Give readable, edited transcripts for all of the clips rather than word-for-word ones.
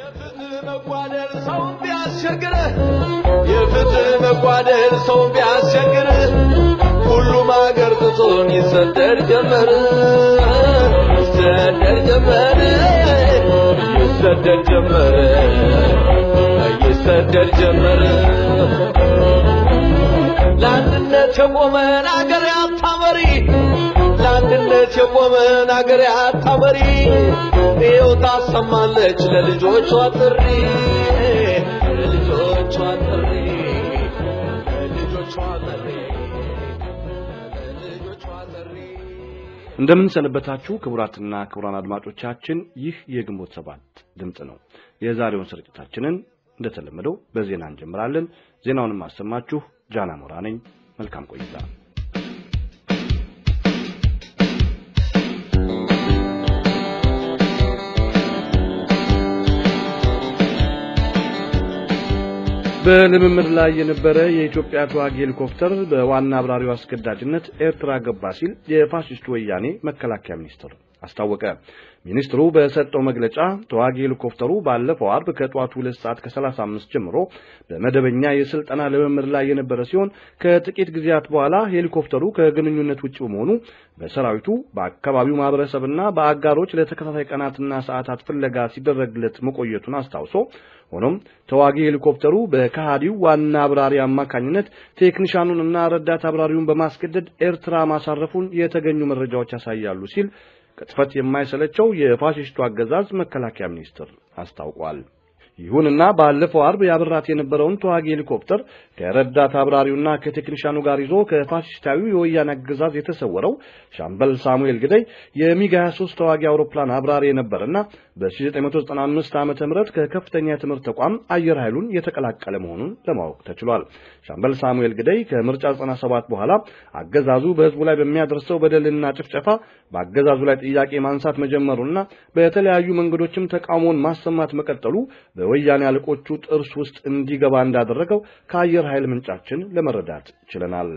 የፍትህ መጓደል ሰው ቢያስቸግር ሁሉም አገር ጥሶን ይሰደድ ጀመር ለአንድነት የቆመን አገር ያታመሪ ለአንድነት የቆመን አገር ያታመሪ ይኸው ታሰማለች ለልጆቿ ጥሪ እንደምን ሰነበታችሁ ክቡራትና ክቡራን አድማጮቻችን ይህ የግንቦት 7 ድምጽ ነው የዛሬውን ስርጭታችንን እንደተለመደው በዜና እንጀምራለን ዜናውን ማሰማችሁ ጃና ሞራ ነኝ መልካም ቆይታ በልምምድ ላይ የነበረ የኢትዮጵያ ተዋጊ ሄሊኮፕተር በዋና አብራሪው አስገዳጅነት ኤርትራ ገባ ሲል የፋሺስት ወያኔ መከላከያ ሚኒስትር አስታወቀ ሚኒስትሩ በሰጠው መግለጫ ተዋጊ ሄሊኮፕተሩ ባለፈው አርብ ከጧቱ 2:35 ጀምሮ በመደበኛ የስልጠና ልምምድ ላይ የነበረ ሲሆን ከጥቂት ጊዜያት በኋላ ሄሊኮፕተሩ ከግንኙነት ውጪ በመሆኑ በሰራዊቱ በአካባቢው ማህበረሰብና በአጋሮች ለተከታታይ ቀናትና ሰዓታት ፍለጋ ሲደረግለት መቆየቱን አስታውሶ ሆኖም ተዋጊ ሄሊኮፕተሩ በካሃዲው ዋና አብራሪ አማካኝነት ቴክኒሻኑንና ረዳት አብራሪውን በማስገደድ ኤርትራ ማሳረፉን የተገኙ መረጃዎች ያሳያሉ ሲል ቅጥፈት የማይሰለቸው የፋሺስቱ አገዛዝ መከላከያ ሚኒስትር አስታውቋል ይሁንና ባለፈው አርብ ያበራት የነበረውን ተዋጊ ሄሊኮፕተር ከረዳት አብራሪውና ከቴክኒሻኑ ጋር ይዞ ከፋሺስታዊው የወያኔ አገዛዝ የተሰወረው ሻምበል ሳሙኤል ግደይ የሚግ 23 ተዋጊ አውሮፕላን አብራሪ የነበረና በ1995 ዓመተ ምህረት ከከፍተኛ ትምህርት ተቋም አየር ኃይሉን የተቀላቀለ መሆኑን ለማወቅ ተችሏል ሻምበል ሳሙኤል ግደይ ከምርጫ 97 በኋላ አገዛዙ በህዝቡ ላይ በሚያደርሰው በደልና ጭፍጨፋ በአገዛዙ ላይ ጥያቄ ማንሳት መጀመሩና በተለያዩ መንገዶችም ተቃውሞን ማሰማት መቀጠሉ በወያኔ አለቆቹ ጥርስ ውስጥ እንዲገባ እንዳደረገው ከአየር ኃይል ምንጫችን ለመረዳት ችለናል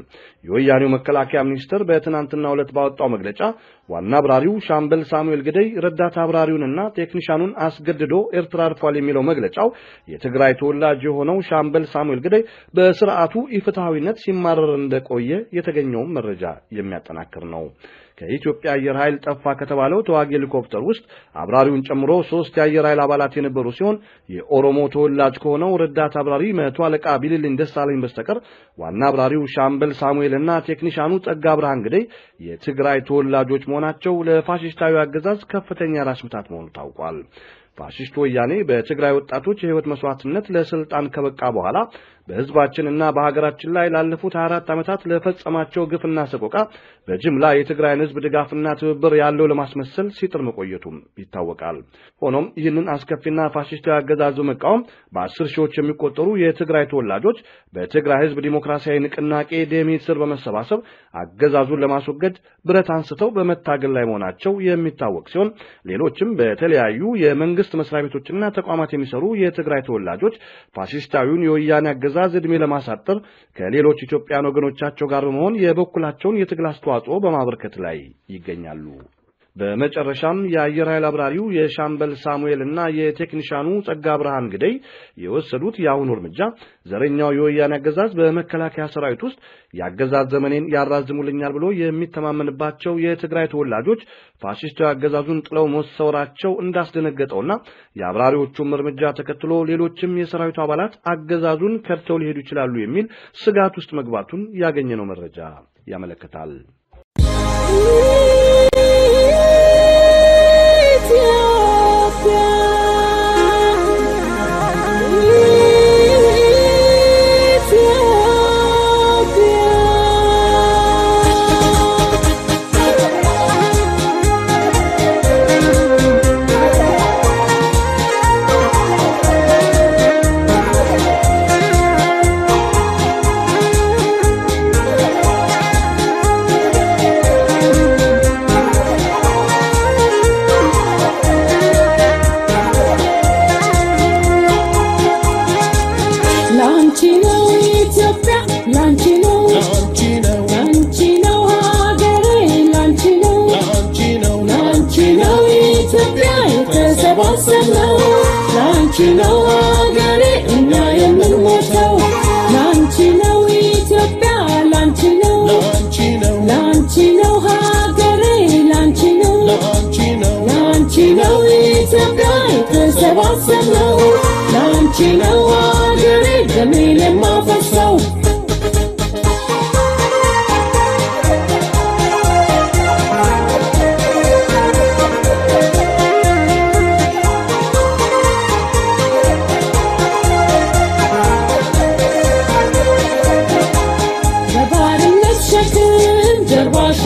የወያኔው መከላከያ ሚኒስትር በትናንትናው ዕለት ባወጣው መግለጫ ዋና አብራሪው ሻምበል ሳሙኤል ግደይ ረዳት አብራሪውንና ቴክኒሻኑን አስገድዶ ኤርትራ አርፏል የሚለው መግለጫው የትግራይ ተወላጅ የሆነው ሻምበል ሳሙኤል ግደይ በስርዓቱ ኢፍትሃዊነት ሲማረር እንደቆየ የተገኘው መረጃ የሚያጠናክር ነው ከኢትዮጵያ አየር ኃይል ጠፋ ከተባለው ተዋጊ ሄሊኮፕተር ውስጥ አብራሪውን ጨምሮ 3 የአየር ኃይል አባላት የነበሩ ሲሆን የኦሮሞ ተወላጅ ከሆነው ረዳት አብራሪ መቶ አለቃ ቢልልኝ ደሳለኝ በስተቀር ዋና አብራሪው ሻምበል ሳሙኤልና ቴክኒሻኑ ጸጋ ብርሃን ግደይ የትግራይ ተወላጆች መሆናቸው ለፋሺስታዊ አገዛዝ ከፍተኛ ራስ ምታት መሆኑ ታውቋል ፋሺስቱ ወያኔ በትግራይ ወጣቶች የህይወት መስዋዕትነት ለስልጣን ከበቃ በኋላ በህዝባችንና በሀገራችን ላይ ላለፉት 24 ዓመታት ለፈጸማቸው ግፍና ሰቆቃ በጅምላ የትግራይን ህዝብ ድጋፍና ትብብር ያለው ለማስመሰል ሲጥር መቆየቱም ይታወቃል ሆኖም ይህንን አስከፊና ፋሺስታዊ አገዛዝ መቃወም በ10 ሺዎች የሚቆጠሩ የትግራይ ተወላጆች በትግራይ ህዝብ ዲሞክራሲያዊ ንቅናቄ ደሚት ስር በመሰባሰብ አገዛዙን ለማስወገድ ብረት አንስተው በመታገል ላይ መሆናቸው የሚታወቅ ሲሆን ሌሎችም በተለያዩ የመንግስት መስሪያ ቤቶችና ተቋማት የሚሰሩ የትግራይ ተወላጆች ፋሺስታዊውን የወያኔ አገዛዝ እድሜ ለማሳጠር ከሌሎች ኢትዮጵያውያን ወገኖቻቸው ጋር በመሆን የበኩላቸውን የትግል አስተዋጽኦ በማበርከት ላይ ይገኛሉ በመጨረሻም የአየር ኃይል አብራሪው የሻምበል ሳሙኤልና የቴክኒሻኑ ጸጋ ብርሃን ግደይ የወሰዱት ያሁን እርምጃ ዘረኛው የወያኔ አገዛዝ በመከላከያ ሰራዊት ውስጥ ያገዛዝ ዘመኔን ያራዝሙልኛል ብሎ የሚተማመንባቸው የትግራይ ተወላጆች ፋሺስቱ አገዛዙን ጥለው መሰወራቸው እንዳስደነገጠውና የአብራሪዎቹም እርምጃ ተከትሎ ሌሎችም የሰራዊቱ አባላት አገዛዙን ከድተው ሊሄዱ ይችላሉ የሚል ስጋት ውስጥ መግባቱን ያገኘነው መረጃ ያመለክታል ላንቺ ነው ሀገሬ እኛ የምንሞተው ላንቺ ነው ኢትዮጵያ ላንቺ ነው ላንቺ ነው ሀገሬ ላንቺ ነው ላንቺ ነው ኢትዮጵያ የተሰባሰብነው ላንቺ ነው ሀገሬ ደሜን የማፈሰው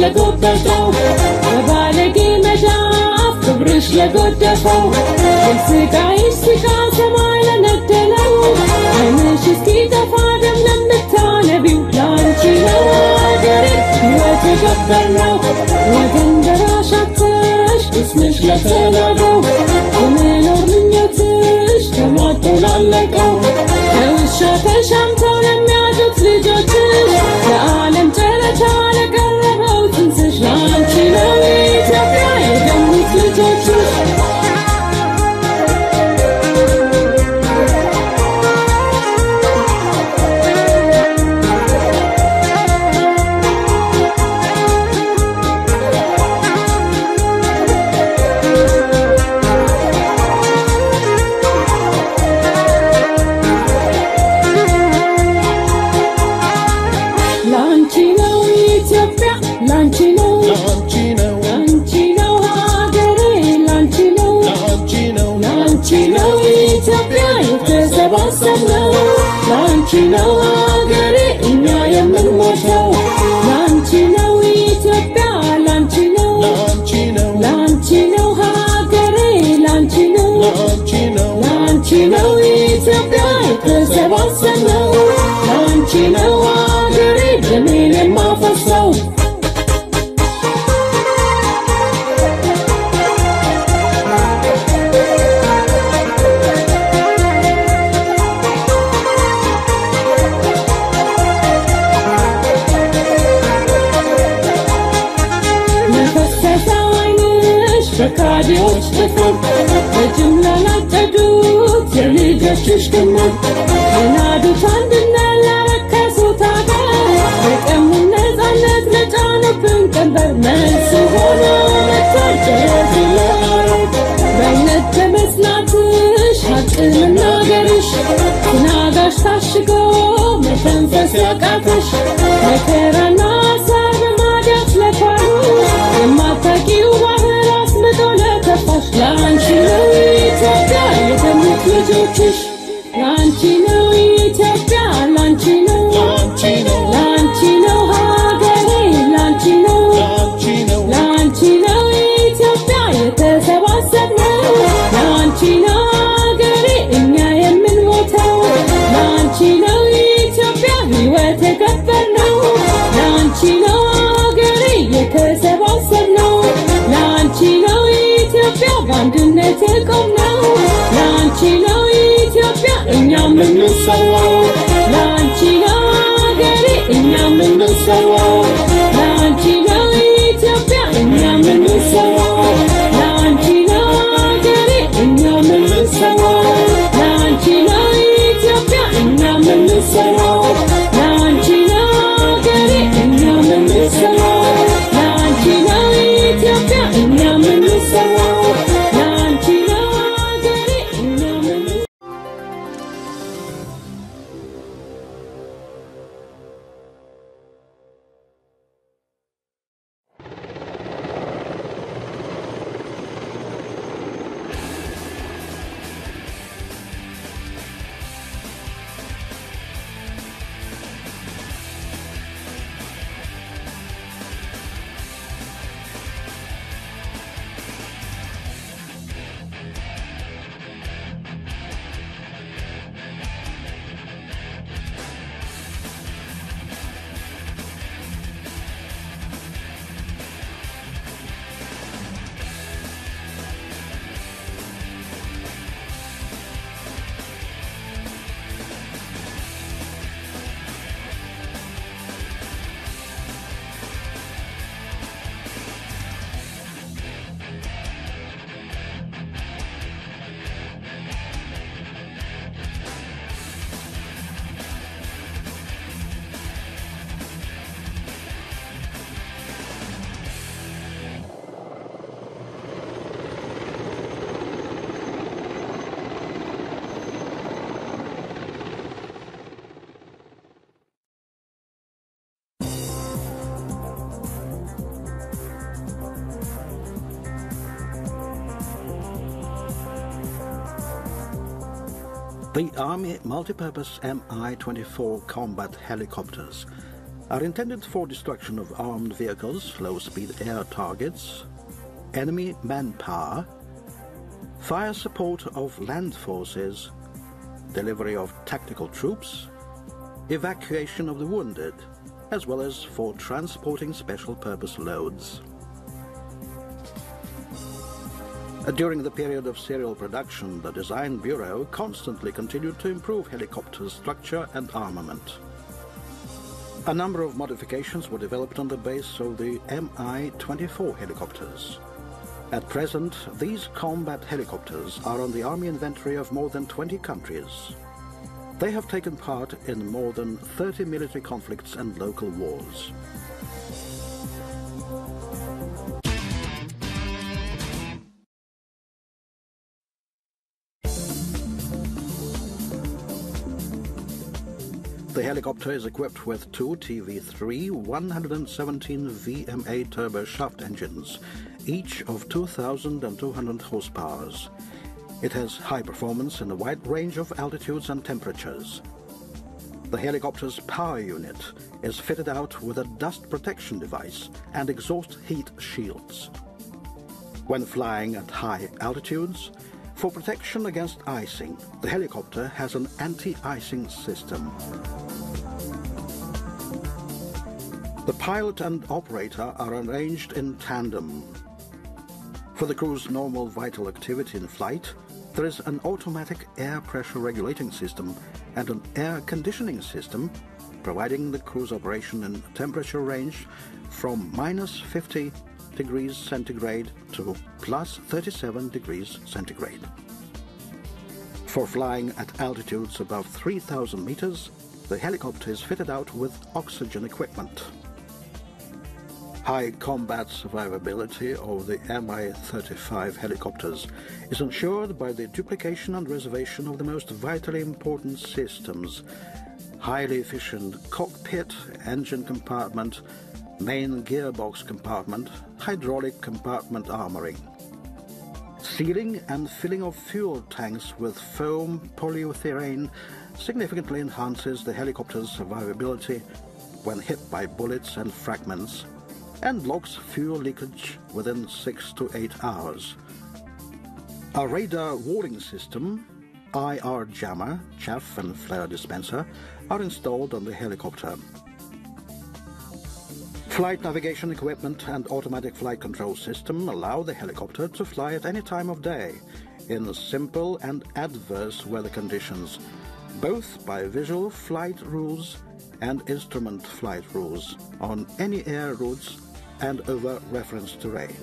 ለጎበጠው በባለጌ መዳፍ ክብርሽ ለጎደፈው ስቃይሽ ስቃ ሰማይ ለነደለው ዓይንሽ እስኪጠፋ ደም ለምታነቢው ላንቺ ነው ሀገሬ ሕይወት የገበርነው ወገን ደራሽ አጥተሽ እስምሽ ለተናገው የመኖር ምኞትሽ ተሟጦ ላለቀው ከውሻ ተሻምተው ለሚያዱት ልጆችሽ ለዓለም ጨረታ ለቀረበው ትንስሽ ላንቺ ነው ኢትዮጵያ የደሙት ልጆችሽ ላንቺ ነው ሀገሬ እኛ የምንሞተው ላንቺ ነው ኢትዮጵያ ላንቺ ነው ላንቺ ነው ሀገሬ ላንቺ ነው ላንቺ ነው ኢትዮጵያ የተሰባሰብነው ላንቺ ነው ሀገሬ ደሜን የማፈሰው ከካዲዎች ጥፍር በጅምላ ላጨዱት የልጆችሽ ግምት የናዱት አንድነት ላረከሱት ሀገር የቀሙን ነፃነት ለጫኑብን ቀንበር መልስ ሆኖ መጥቷል ጨረፊለማረት በእምነት በመጽናትሽ ሀቅ መናገርሽ ትናጋሽ ታሽጎ መተንፈስ ያቃተሽ መከራና ሀሳብ በማዳት ለኳሉ የማታውቂው ላንቺ ነው ኢትዮጵያ የደሙት ልጆችሽ ላንቺ ነው ኢትዮጵያ ላንቺ ነው ላንቺ ነው ሀገሬ ላንቺ ነው ላንቺ ነው ኢትዮጵያ የተሰባሰብነው ላንቺ ነው ሀገሬ እኛ የምንሞተው ላንቺ ነው ኢትዮጵያ ሕይወት የገበርነው ላንቺ ነው ሀገሬ የተሰባሰብነው ላንቺ ነው በአንድነት የቆምነው ላንቺ ነው ኢትዮጵያ እኛ ምንስ The Army multipurpose Mi-24 combat helicopters are intended for destruction of armed vehicles, low-speed air targets, enemy manpower, fire support of land forces, delivery of tactical troops, evacuation of the wounded, as well as for transporting special-purpose loads. During the period of serial production, the Design Bureau constantly continued to improve helicopters' structure and armament. A number of modifications were developed on the base of the Mi-24 helicopters. At present, these combat helicopters are on the Army inventory of more than 20 countries. They have taken part in more than 30 military conflicts and local wars. The helicopter is equipped with two TV3 117 VMA turboshaft engines, each of 2,200 horsepower. It has high performance in a wide range of altitudes and temperatures. The helicopter's power unit is fitted out with a dust protection device and exhaust heat shields. When flying at high altitudes, for protection against icing, the helicopter has an anti-icing system. The pilot and operator are arranged in tandem. For the crew's normal vital activity in flight, there is an automatic air pressure regulating system and an air conditioning system, providing the crew's operation in a temperature range from minus 50 degrees centigrade to plus 37 degrees centigrade. For flying at altitudes above 3,000 meters, the helicopter is fitted out with oxygen equipment. High combat survivability of the Mi-35 helicopters is ensured by the duplication and reservation of the most vitally important systems: highly efficient cockpit, engine compartment, main gearbox compartment, hydraulic compartment armoring. Sealing and filling of fuel tanks with foam polyurethane significantly enhances the helicopter's survivability when hit by bullets and fragments, and blocks fuel leakage within 6 to 8 hours. A radar warning system, IR jammer, chaff and flare dispenser are installed on the helicopter. Flight navigation equipment and automatic flight control system allow the helicopter to fly at any time of day in simple and adverse weather conditions, both by visual flight rules and instrument flight rules on any air routes and over reference terrain.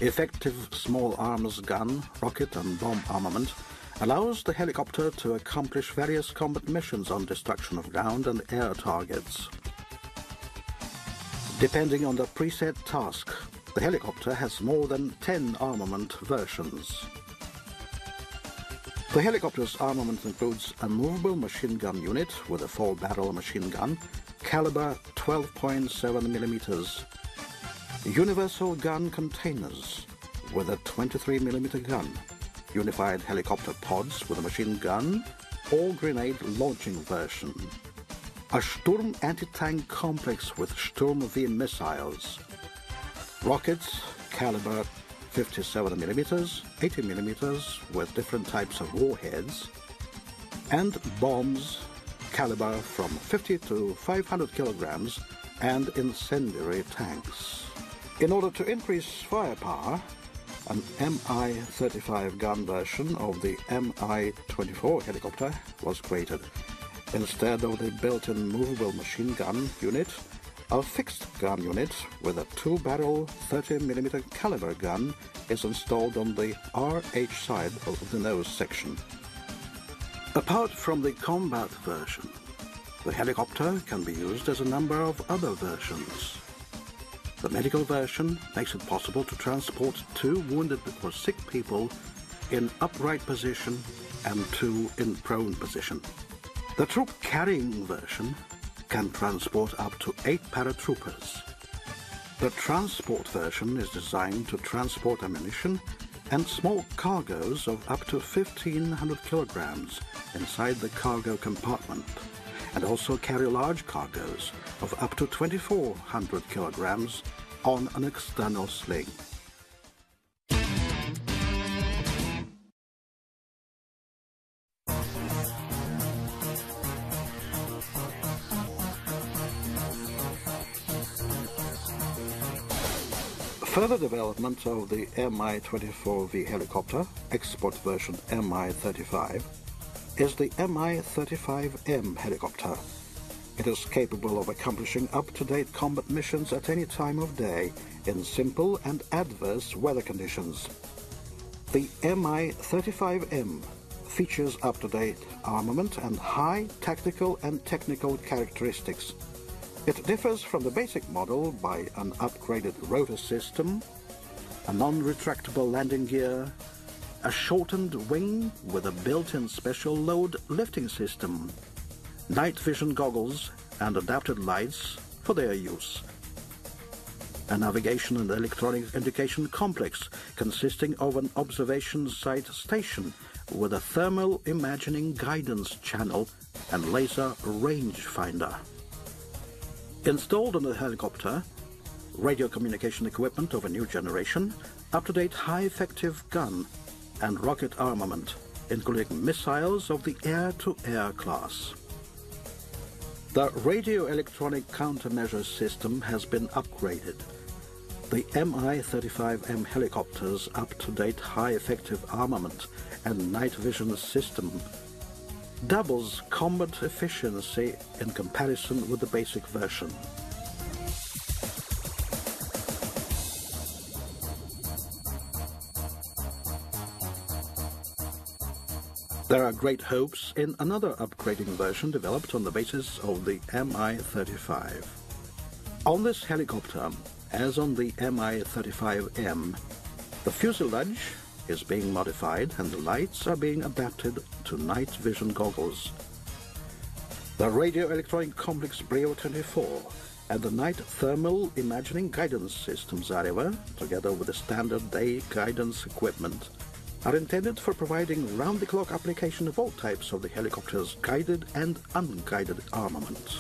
Effective small arms gun, rocket and bomb armament allows the helicopter to accomplish various combat missions on destruction of ground and air targets. Depending on the preset task, the helicopter has more than 10 armament versions. The helicopter's armament includes a movable machine gun unit with a 4-barrel machine gun, caliber 12.7 millimeters, universal gun containers with a 23 millimeter gun, unified helicopter pods with a machine gun or grenade launching version, a Sturm anti-tank complex with Sturm V missiles, rockets caliber 57 millimeters, 80 millimeters with different types of warheads, and bombs caliber from 50 to 500 kilograms and incendiary tanks. In order to increase firepower, an Mi-35 gun version of the Mi-24 helicopter was created. Instead of the built-in movable machine gun unit, a fixed gun unit with a 2-barrel 30mm caliber gun is installed on the RH side of the nose section. Apart from the combat version, the helicopter can be used as a number of other versions. The medical version makes it possible to transport 2 wounded or sick people in upright position and 2 in prone position. The troop-carrying version can transport up to 8 paratroopers. The transport version is designed to transport ammunition and small cargoes of up to 1,500 kilograms inside the cargo compartment, and also carry large cargoes of up to 2,400 kilograms on an external sling. Further development of the Mi-24V helicopter, export version Mi-35, is the Mi-35M helicopter. It is capable of accomplishing up-to-date combat missions at any time of day in simple and adverse weather conditions. The Mi-35M features up-to-date armament and high tactical and technical characteristics. It differs from the basic model by an upgraded rotor system, a non-retractable landing gear, a shortened wing with a built-in special load lifting system, night vision goggles and adapted lights for their use, a navigation and electronic indication complex consisting of an observation site station with a thermal imaging guidance channel and laser range finder. Installed on the helicopter, radio communication equipment of a new generation, up-to-date high-effective gun and rocket armament, including missiles of the air-to-air class. The radio electronic countermeasure system has been upgraded. The Mi-35M helicopter's up-to-date high-effective armament and night vision system doubles combat efficiency in comparison with the basic version. There are great hopes in another upgrading version developed on the basis of the Mi-35. On this helicopter, as on the Mi-35M, the fuselage is being modified and the lights are being adapted to night vision goggles. The radio electronic complex Brio 24 and the night thermal imagining guidance systems, however, together with the standard day guidance equipment, are intended for providing round-the-clock application of all types of the helicopter's guided and unguided armament.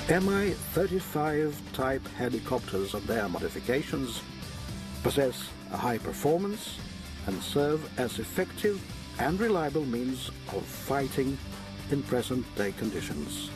Mi-35 type helicopters and their modifications possess a high performance and serve as effective and reliable means of fighting in present-day conditions.